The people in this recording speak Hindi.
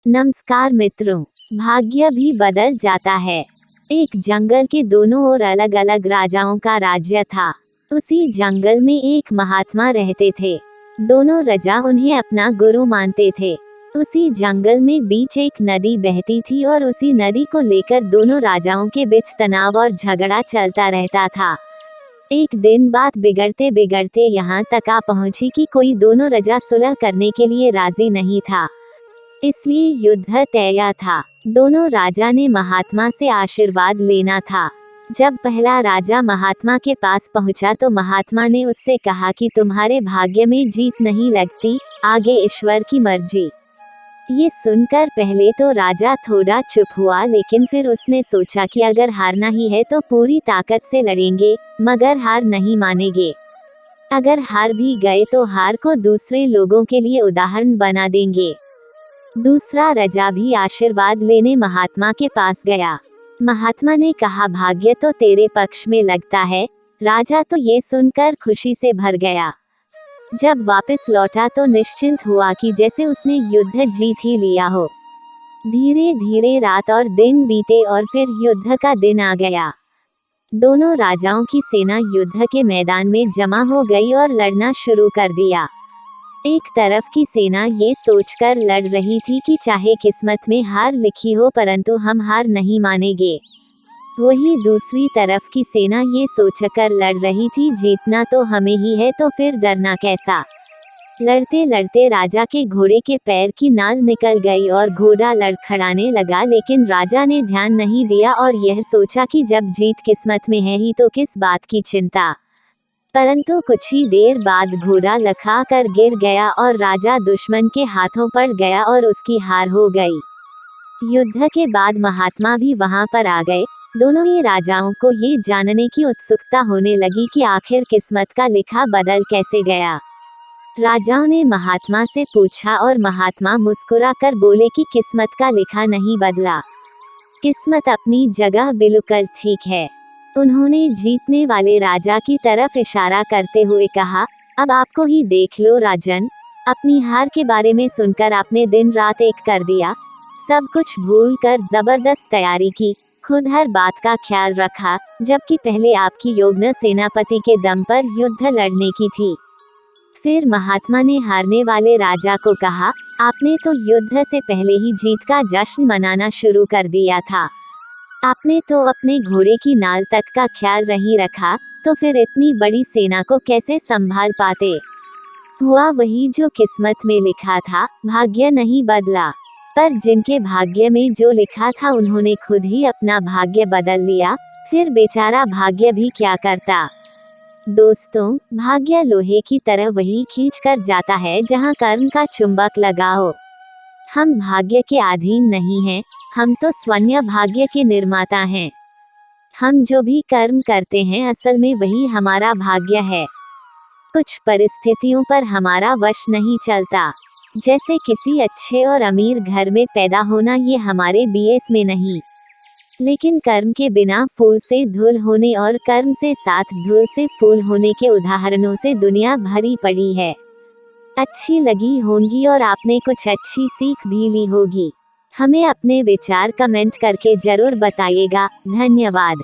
नमस्कार मित्रों। भाग्य भी बदल जाता है। एक जंगल के दोनों ओर अलग अलग राजाओं का राज्य था। उसी जंगल में एक महात्मा रहते थे। दोनों राजा उन्हें अपना गुरु मानते थे। उसी जंगल में बीच एक नदी बहती थी और उसी नदी को लेकर दोनों राजाओं के बीच तनाव और झगड़ा चलता रहता था। एक दिन बात बिगड़ते बिगड़ते यहाँ तक आ पहुंची कि कोई दोनों राजा सुलह करने के लिए राजी नहीं था, इसलिए युद्ध तय था। दोनों राजा ने महात्मा से आशीर्वाद लेना था। जब पहला राजा महात्मा के पास पहुंचा तो महात्मा ने उससे कहा कि तुम्हारे भाग्य में जीत नहीं लगती, आगे ईश्वर की मर्जी। ये सुनकर पहले तो राजा थोड़ा चुप हुआ, लेकिन फिर उसने सोचा कि अगर हारना ही है तो पूरी ताकत से लड़ेंगे, मगर हार नहीं मानेंगे। अगर हार भी गए तो हार को दूसरे लोगों के लिए उदाहरण बना देंगे। दूसरा राजा भी आशीर्वाद लेने महात्मा के पास गया। महात्मा ने कहा, भाग्य तो तेरे पक्ष में लगता है। राजा तो ये सुनकर खुशी से भर गया। जब वापस लौटा तो निश्चिंत हुआ कि जैसे उसने युद्ध जीत ही लिया हो। धीरे धीरे रात और दिन बीते और फिर युद्ध का दिन आ गया। दोनों राजाओं की सेना युद्ध के मैदान में जमा हो गई और लड़ना शुरू कर दिया। एक तरफ की सेना ये सोचकर लड़ रही थी कि चाहे किस्मत में हार लिखी हो परंतु हम हार नहीं मानेंगे। वही दूसरी तरफ की सेना ये सोचकर लड़ रही थी, जीतना तो हमें ही है तो फिर डरना कैसा। लड़ते लड़ते राजा के घोड़े के पैर की नाल निकल गई और घोड़ा लड़खड़ाने लगा, लेकिन राजा ने ध्यान नहीं दिया और यह सोचा कि जब जीत किस्मत में है ही तो किस बात की चिंता। परंतु कुछ ही देर बाद घोड़ा लखा कर गिर गया और राजा दुश्मन के हाथों पड़ गया और उसकी हार हो गई। युद्ध के बाद महात्मा भी वहां पर आ गए। दोनों ही राजाओं को ये जानने की उत्सुकता होने लगी कि आखिर किस्मत का लिखा बदल कैसे गया। राजाओं ने महात्मा से पूछा और महात्मा मुस्कुरा कर बोले कि किस्मत का लिखा नहीं बदला, किस्मत अपनी जगह बिल्कुल ठीक है। उन्होंने जीतने वाले राजा की तरफ इशारा करते हुए कहा, अब आपको ही देख लो राजन, अपनी हार के बारे में सुनकर आपने दिन रात एक कर दिया। सब कुछ भूल कर जबरदस्त तैयारी की, खुद हर बात का ख्याल रखा, जबकि पहले आपकी योजना सेनापति के दम पर युद्ध लड़ने की थी। फिर महात्मा ने हारने वाले राजा को कहा, आपने तो युद्ध से पहले ही जीत का जश्न मनाना शुरू कर दिया था। आपने तो अपने घोड़े की नाल तक का ख्याल नहीं रखा, तो फिर इतनी बड़ी सेना को कैसे संभाल पाते। हुआ वही जो किस्मत में लिखा था, भाग्य नहीं बदला। पर जिनके भाग्य में जो लिखा था उन्होंने खुद ही अपना भाग्य बदल लिया, फिर बेचारा भाग्य भी क्या करता। दोस्तों, भाग्य लोहे की तरह वही खींच कर जाता है जहां कर्म का चुंबक लगा हो। हम भाग्य के अधीन नहीं हैं, हम तो स्वयं भाग्य के निर्माता हैं। हम जो भी कर्म करते हैं असल में वही हमारा भाग्य है। कुछ परिस्थितियों पर हमारा वश नहीं चलता, जैसे किसी अच्छे और अमीर घर में पैदा होना, ये हमारे बीएस में नहीं। लेकिन कर्म के बिना फूल से धूल होने और कर्म से साथ धूल से फूल होने के उदाहरणों से दुनिया भरी पड़ी है। अच्छी लगी होंगी और आपने कुछ अच्छी सीख भी ली होगी। हमें अपने विचार कमेंट करके जरूर बताइएगा। धन्यवाद।